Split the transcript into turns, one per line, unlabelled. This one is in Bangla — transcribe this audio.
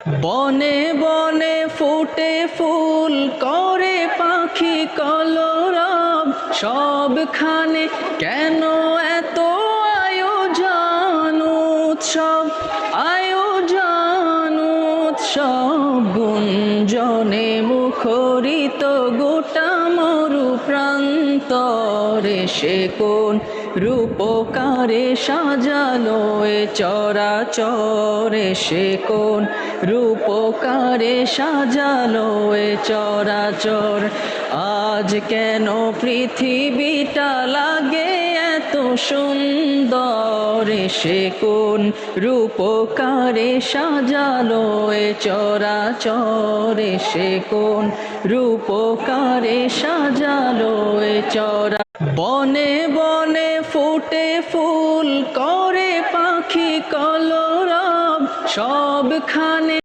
বনে বনে ফুটে ফুল করে পাখি কলরব, সবখানে কেন এত আয়োজন উৎসব, আয়োজন উৎসব। গুঞ্জনে মুখরিত গোটা মরু প্রান্তরে, সে কোন রূপকারে সাজালো এ চরাচরে, সে কোন রূপকারে সাজালো এ চরাচর। আজ কেন পৃথিবীটা লাগে এত সুন্দর, সে কোন রূপকারে সাজালো এ চরাচরে, সে কোন রূপকারে সাজালো এ চরা। বনে বনে ফুটে ফুল করে পাখি কলরব, সবখানে